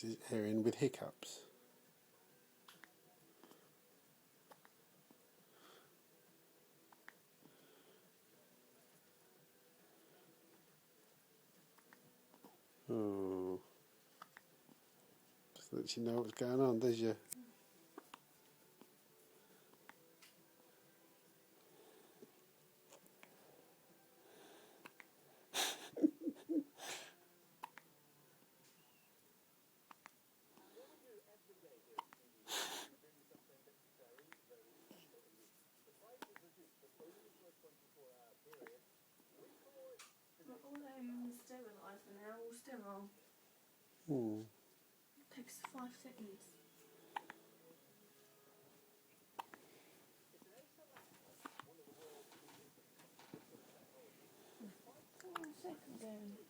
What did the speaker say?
This is Erin with hiccups. Oh, just let you know what's going on, does you? All them steriliser now, all sterile. Hmm. Takes 5 seconds. 5 seconds, Erin.